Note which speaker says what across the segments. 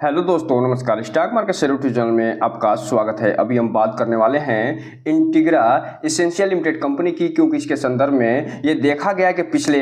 Speaker 1: Hello दोस्तों, नमस्कार। Stock market share YouTube channel में आपका स्वागत है। अभी हम बात करने वाले हैं इंटीग्रा एसेंशियल लिमिटेड कंपनी की, क्योंकि इसके संदर्भ में ये देखा गया कि पिछले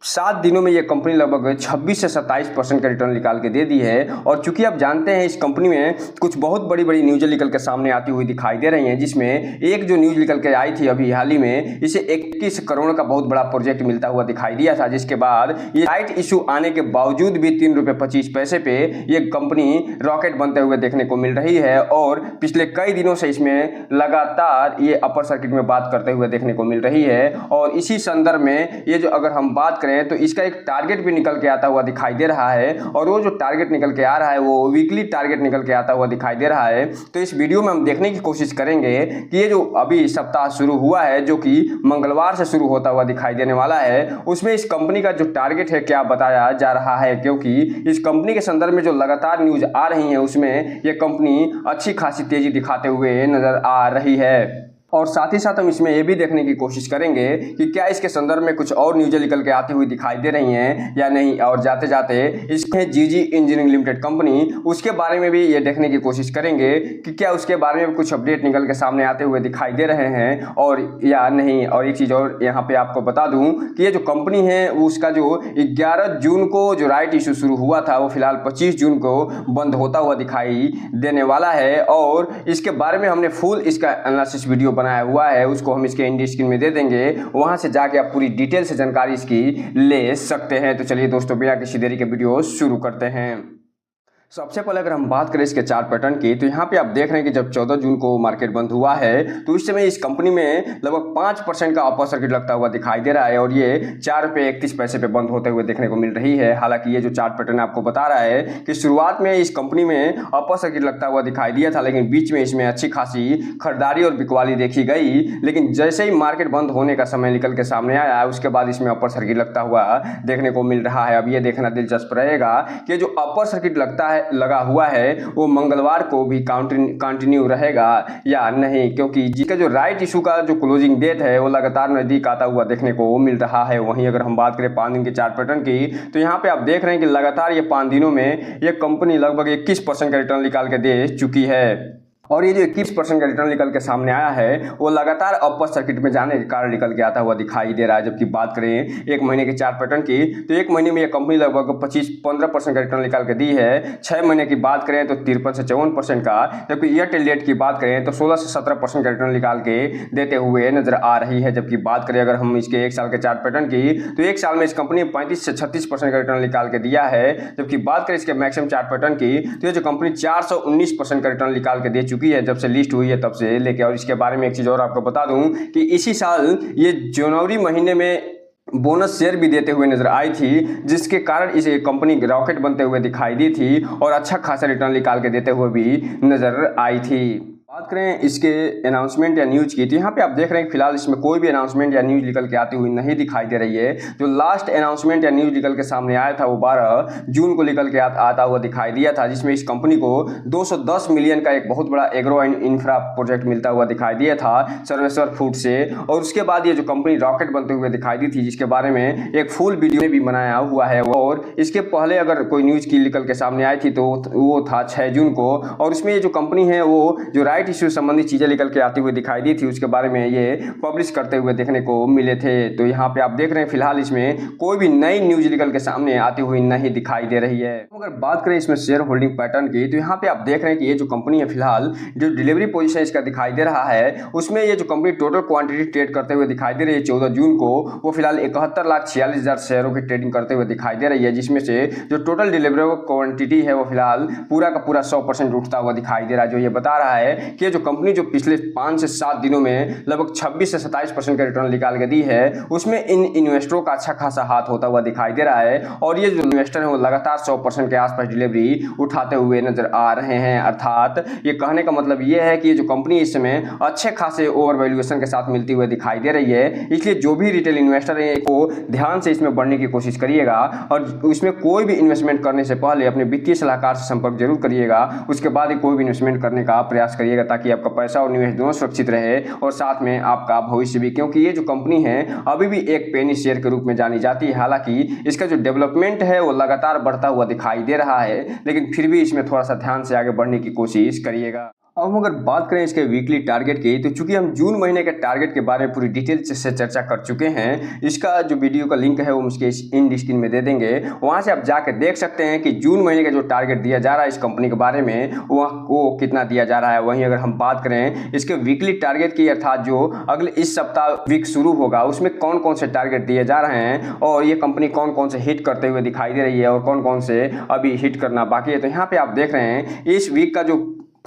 Speaker 1: 7 दिनों में ये कंपनी लगभग 26 से 27% का रिटर्न निकाल के दे दी है। और चूंकि आप जानते हैं इस कंपनी में कुछ बहुत बड़ी बड़ी न्यूज़ निकल के सामने आती हुई दिखाई दे रही हैं, जिसमें एक जो न्यूज़ निकल के आई थी अभी हाल ही में, इसे 21 करोड़ का बहुत बड़ा प्रोजेक्ट मिलता हुआ दिखाई दिया था, जिसके बाद ये राइट इशू आने के बावजूद भी 3 रुपये 25 पैसे पे ये कंपनी रॉकेट बनते हुए देखने को मिल रही है। और पिछले कई दिनों से इसमें लगातार ये अपर सर्किट में बात करते हुए देखने को मिल रही है। और इसी संदर्भ में ये जो अगर हम बात करें तो इसका एक टारगेट भी निकल के आता हुआ दिखाई दे रहा है, और वो जो टारगेट निकल के आ रहा है वो वीकली टारगेट निकल के आता हुआ दिखाई दे रहा है। तो इस वीडियो में हम देखने की कोशिश करेंगे कि ये जो अभी सप्ताह शुरू हुआ है, जो कि मंगलवार से शुरू होता हुआ दिखाई देने वाला है, उसमें इस कंपनी का जो टारगेट है क्या बताया जा रहा है। क्योंकि इस कंपनी के संदर्भ में जो लगातार न्यूज आ रही है उसमें यह कंपनी अच्छी खासी तेजी दिखाते हुए नजर आ रही है। और साथ ही साथ हम इसमें यह भी देखने की कोशिश करेंगे कि क्या इसके संदर्भ में कुछ और न्यूज़ें निकल के आती हुई दिखाई दे रही हैं या नहीं। और जाते जाते इसके जीजी इंजीनियरिंग लिमिटेड कंपनी, उसके बारे में भी ये देखने की कोशिश करेंगे कि क्या उसके बारे में कुछ अपडेट निकल के सामने आते हुए दिखाई दे रहे हैं और या नहीं। और एक चीज़ और यहाँ पे आपको बता दूँ कि ये जो कंपनी है उसका जो 11 जून को जो राइट इशू शुरू हुआ था वो फिलहाल 25 जून को बंद होता हुआ दिखाई देने वाला है। और इसके बारे में हमने फुल इसका एनालिसिस वीडियो बनाया हुआ है, उसको हम इसके एंड स्क्रीन में दे देंगे, वहां से जाके आप पूरी डिटेल से जानकारी इसकी ले सकते हैं। तो चलिए दोस्तों, बिना किसी देरी के वीडियो शुरू करते हैं। सबसे पहले अगर हम बात करें इसके चार्ट पैटर्न की, तो यहाँ पे आप देख रहे हैं कि जब 14 जून को मार्केट बंद हुआ है तो उस समय इस कंपनी में लगभग 5% का अपर सर्किट लगता हुआ दिखाई दे रहा है, और ये 4 रुपये 31 पैसे पे बंद होते हुए देखने को मिल रही है। हालांकि ये जो चार्ट पैटर्न आपको बता रहा है कि शुरुआत में इस कंपनी में अपर सर्किट लगता हुआ दिखाई दिया था, लेकिन बीच में इसमें अच्छी खासी खरीदारी और बिकवाली देखी गई। लेकिन जैसे ही मार्केट बंद होने का समय निकल के सामने आया, उसके बाद इसमें अपर सर्किट लगता हुआ देखने को मिल रहा है। अब ये देखना दिलचस्प रहेगा कि जो अपर सर्किट लगा हुआ है वो मंगलवार को भी कंटिन्यू रहेगा या नहीं, क्योंकि जिसका जो राइट इशू का जो क्लोजिंग डेट है वो लगातार नजदीक आता हुआ देखने को मिल रहा है। वहीं अगर हम बात करें 5 दिन के चार्ट पैटर्न की, तो यहाँ पे आप देख रहे हैं कि लगातार ये 5 दिनों में ये कंपनी लगभग 21% का रिटर्न निकाल के दे चुकी है। और ये जो 21% का रिटर्न निकल के सामने आया है वो लगातार अपर सर्किट में जाने के कारण निकल के आता हुआ दिखाई दे रहा है। जबकि बात करें 1 महीने के चार्ट पैटर्न की, तो 1 महीने में ये कंपनी लगभग 25-15% का रिटर्न निकाल के दी है। 6 महीने की बात करें तो 53 से 54% का, जबकि ईयरटेल डेट की बात करें तो 16 से 17% का रिटर्न निकाल के देते हुए नजर आ रही है। जबकि बात करें अगर हम इसके 1 साल के चार्ट पैटर्न की, तो 1 साल में इस कंपनी ने 35 से 36% का रिटर्न निकाल के दिया है। जबकि बात करें इसके मैक्सिमम चार्ट पैटर्न की, तो ये जो कंपनी 419% का रिटर्न निकाल के दे चुकी है जब से लिस्ट हुई है तब से लेके। और इसके बारे में एक चीज और आपको बता दूं कि इसी साल ये जनवरी महीने में बोनस शेयर भी देते हुए नजर आई थी, जिसके कारण इसे कंपनी रॉकेट बनते हुए दिखाई दी थी और अच्छा खासा रिटर्न निकाल के देते हुए भी नजर आई थी। बात करें इसके अनाउंसमेंट या न्यूज़ की, तो यहाँ पे आप देख रहे हैं फिलहाल इसमें कोई भी अनाउंसमेंट या न्यूज़ निकल के आती हुई नहीं दिखाई दे रही है। जो लास्ट अनाउंसमेंट या न्यूज़ निकल के सामने आया था वो 12 जून को निकल के आता हुआ दिखाई दिया था, जिसमें इस कंपनी को 210 मिलियन का एक बहुत बड़ा एग्रो एंड इंफ्रा प्रोजेक्ट मिलता हुआ दिखाई दिया था सर्वेश्वर फूड से। और उसके बाद ये जो कंपनी रॉकेट बनते हुए दिखाई दी थी, जिसके बारे में एक फुल वीडियो भी बनाया हुआ है। और इसके पहले अगर कोई न्यूज़ की निकल के सामने आई थी तो वो था 6 जून को, और उसमें ये जो कंपनी है वो जो राइट इशू संबंधित चीजें निकल के आती हुई दिखाई दी थी, उसके बारे में ये पब्लिश करते हुए देखने को मिले थे। तो यहाँ पे आप देख रहे हैं फिलहाल इसमें कोई भी नई न्यूज निकल के सामने आती हुई नहीं दिखाई दे रही है। अगर बात करें इसमें शेयर होल्डिंग पैटर्न की, तो यहाँ पे आप देख रहे हैं कि ये जो कंपनी है फिलहाल जो डिलीवरी पोजीशन इसका दिखाई दे रहा है, उसमें ये जो कंपनी टोटल क्वांटिटी ट्रेड करते हुए दिखाई दे रही है 14 जून को, वो फिलहाल 71,46,000 शेयरों की ट्रेडिंग करते हुए दिखाई दे रही है, जिसमें से जो टोटल डिलीवरेबल क्वांटिटी है वो फिलहाल पूरा का पूरा 100% उठता हुआ दिखाई दे रहा है। जो ये बता रहा है कि जो कंपनी जो पिछले 5 से 7 दिनों में लगभग 26 से 27% का रिटर्न निकाल के दी है, उसमें इन इन्वेस्टरों का अच्छा खासा हाथ होता हुआ दिखाई दे रहा है। और ये जो इन्वेस्टर है वो लगातार 100% के आसपास डिलीवरी उठाते हुए नजर आ रहे हैं। अर्थात ये कहने का मतलब ये है कि ये जो कंपनी इस समय अच्छे खासे ओवर वैल्यूएशन के साथ मिलती हुई दिखाई दे रही है। इसलिए जो भी रिटेल इन्वेस्टर है को ध्यान से इसमें बढ़ने की कोशिश करिएगा, और उसमें कोई भी इन्वेस्टमेंट करने से पहले अपने वित्तीय सलाहकार से संपर्क जरूर करिएगा, उसके बाद ही कोई भी इन्वेस्टमेंट करने का प्रयास करिएगा। करिएगा ताकि आपका पैसा और निवेश दोनों सुरक्षित रहे और साथ में आपका भविष्य भी, क्योंकि ये जो कंपनी है अभी भी एक पेनी शेयर के रूप में जानी जाती है। हालांकि इसका जो डेवलपमेंट है वो लगातार बढ़ता हुआ दिखाई दे रहा है, लेकिन फिर भी इसमें थोड़ा सा ध्यान से आगे बढ़ने की कोशिश करिएगा। अब हम अगर बात करें इसके वीकली टारगेट की, तो चूंकि हम जून महीने के टारगेट के बारे में पूरी डिटेल से चर्चा कर चुके हैं, इसका जो वीडियो का लिंक है वो उसके इन स्क्रीन में दे देंगे, वहां से आप जाकर देख सकते हैं कि जून महीने का जो टारगेट दिया जा रहा है इस कंपनी के बारे में वो कितना दिया जा रहा है। वहीं अगर हम बात करें इसके वीकली टारगेट की, अर्थात जो अगले इस सप्ताह वीक शुरू होगा उसमें कौन कौन से टारगेट दिए जा रहे हैं और ये कंपनी कौन कौन से हिट करते हुए दिखाई दे रही है और कौन कौन से अभी हिट करना बाकी है। तो यहाँ पे आप देख रहे हैं इस वीक का जो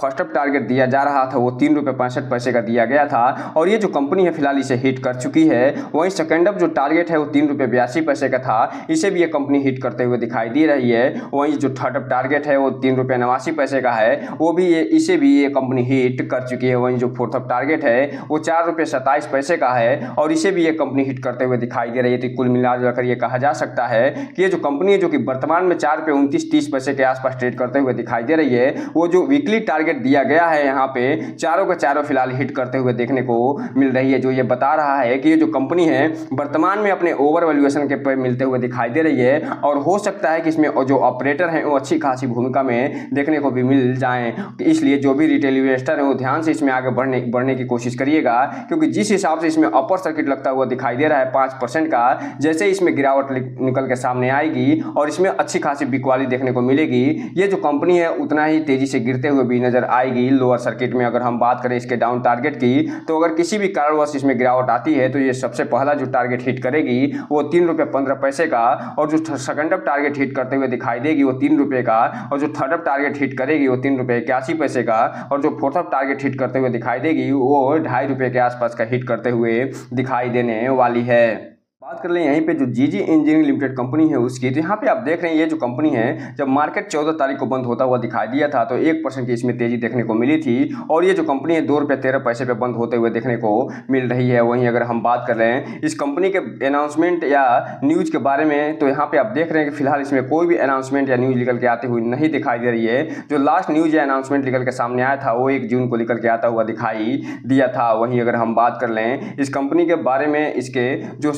Speaker 1: फर्स्ट अप टारगेट दिया जा रहा था वो 3 रुपये 65 पैसे का दिया गया था और ये जो कंपनी है फिलहाल इसे हिट कर चुकी है। वहीं सेकेंड अप जो टारगेट है वो 3 रुपये 82 पैसे का था, इसे भी ये कंपनी हिट करते हुए दिखाई दे रही है। वहीं जो थर्ड अप टारगेट है वो 3 रुपये 89 पैसे का है, वो भी इसे भी ये कंपनी हिट कर चुकी है। वहीं जो फोर्थ अप टारगेट है वो 4 रुपये 27 पैसे का है और इसे भी ये कंपनी हिट करते हुए दिखाई दे रही है। तो कुल मिलाकर ये कहा जा सकता है कि ये जो कंपनी है जो कि वर्तमान में 4 रुपये 29-30 पैसे के आसपास ट्रेड करते हुए दिखाई दे रही है, वो जो वीकली टारगेट दिया गया है यहाँ पे चारों के चारों फिलहाल हिट करते हुए देखने को मिल रही है, जो ये बता रहा है कि ये जो कंपनी है वर्तमान में अपने ओवर वैल्यूएशन के पे मिलते हुए दिखाई दे रही है और हो सकता है कि इसमें जो ऑपरेटर हैं वो अच्छी खासी भूमिका में देखने को भी मिल जाएं। इसलिए जो भी रिटेल इन्वेस्टर है वो ध्यान से इसमें आगे बढ़ने की कोशिश करिएगा, क्योंकि जिस हिसाब से इसमें अपर सर्किट लगता हुआ दिखाई दे रहा है 5% का, जैसे इसमें गिरावट निकल के सामने आएगी और इसमें अच्छी खासी बिकवाली देखने को मिलेगी, ये जो कंपनी है उतना ही तेजी से गिरते हुए भी नजर आएगी लोअर सर्किट में। अगर हम बात करें इसके डाउन टारगेट की, तो अगर किसी भी कारणवश इसमें गिरावट आती है तो ये सबसे पहला जो टारगेट हिट करेगी वो 3 रुपये 15 पैसे का और जो सेकंड अप टारगेट हिट करते हुए दिखाई देगी वो 3 रुपये का और जो थर्ड अप टारगेट हिट करेगी वो 3 रुपये 81 पैसे का और जो फोर्थ अप टारगेट हिट करते हुए दिखाई देगी वो 2.5 रुपये के आसपास का हिट करते हुए दिखाई देने वाली है। बात कर लें यहीं पे जो जीजी इंजीनियरिंग लिमिटेड कंपनी है उसकी, तो यहाँ पे आप देख रहे हैं ये जो कंपनी है जब मार्केट 14 तारीख को बंद होता हुआ दिखाई दिया था तो 1% की इसमें तेजी देखने को मिली थी और ये जो कंपनी है 2 रुपये 13 पैसे पे बंद होते हुए देखने को मिल रही है। वहीं अगर हम बात कर रहे हैं इस कंपनी के अनाउंसमेंट या न्यूज के बारे में, तो यहाँ पे आप देख रहे हैं कि फिलहाल इसमें कोई भी अनाउंसमेंट या न्यूज निकल के आती हुई नहीं दिखाई दे रही है। जो लास्ट न्यूज या अनाउंसमेंट निकल के सामने आया था वो 1 जून को निकल के आता हुआ दिखाई दिया था। वहीं अगर हम बात कर लें इस कंपनी के बारे में, इसके जो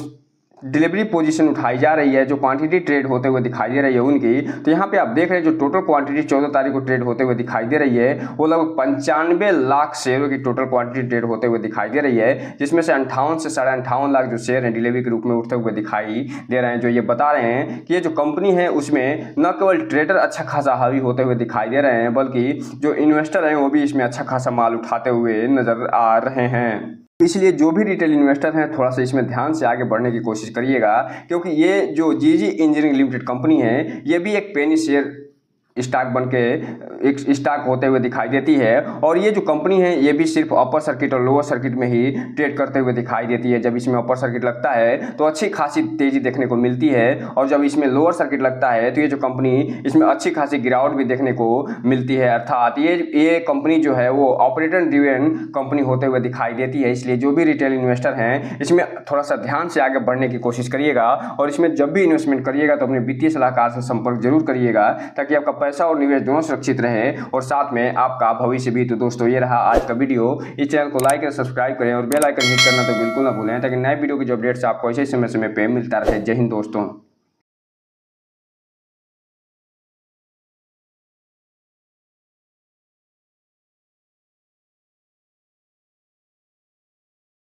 Speaker 1: डिलीवरी पोजीशन उठाई जा रही है, जो क्वांटिटी ट्रेड होते हुए दिखाई दे रही है उनकी, तो यहाँ पे आप देख रहे हैं जो टोटल क्वांटिटी 14 तारीख को ट्रेड होते हुए दिखाई दे रही है वो लगभग 95 लाख शेयरों की टोटल क्वांटिटी ट्रेड होते हुए दिखाई दे रही है, जिसमें से 58 से 58.5 लाख जो शेयर हैं डिलीवरी के रूप में उठते हुए दिखाई दे रहे हैं। जो ये बता रहे हैं कि ये जो कंपनी है उसमें न केवल ट्रेडर अच्छा खासा हावी होते हुए दिखाई दे रहे हैं, बल्कि जो इन्वेस्टर हैं वो भी इसमें अच्छा खासा माल उठाते हुए नजर आ रहे हैं। इसलिए जो भी रिटेल इन्वेस्टर हैं थोड़ा सा इसमें ध्यान से आगे बढ़ने की कोशिश करिएगा, क्योंकि ये जो जीजी इंजीनियरिंग लिमिटेड कंपनी है ये भी एक पेनी शेयर स्टॉक बन के एक स्टॉक होते हुए दिखाई देती है और ये जो कंपनी है ये भी सिर्फ अपर सर्किट और लोअर सर्किट में ही ट्रेड करते हुए दिखाई देती है। जब इसमें अपर सर्किट लगता है तो अच्छी खासी तेजी देखने को मिलती है और जब इसमें लोअर सर्किट लगता है तो ये जो कंपनी इसमें अच्छी खासी गिरावट भी देखने को मिलती है। अर्थात ये कंपनी जो है वो ऑपरेटर ड्रिवन कंपनी होते हुए दिखाई देती है। इसलिए जो भी रिटेल इन्वेस्टर हैं इसमें थोड़ा सा ध्यान से आगे बढ़ने की कोशिश करिएगा और इसमें जब भी इन्वेस्टमेंट करिएगा तो अपने वित्तीय सलाहकार से संपर्क जरूर करिएगा ताकि आपका पैसा और निवेश दोनों सुरक्षित रहे और साथ में आपका भविष्य भी। तो दोस्तों ये रहा आज का वीडियो, इस चैनल को लाइक और सब्सक्राइब करें और बेल आइकन हिट करना तो बिल्कुल ना भूलें ताकि नए वीडियो की जो अपडेट्स आपको ऐसे समय पे मिलता रहे। जय हिंद दोस्तों।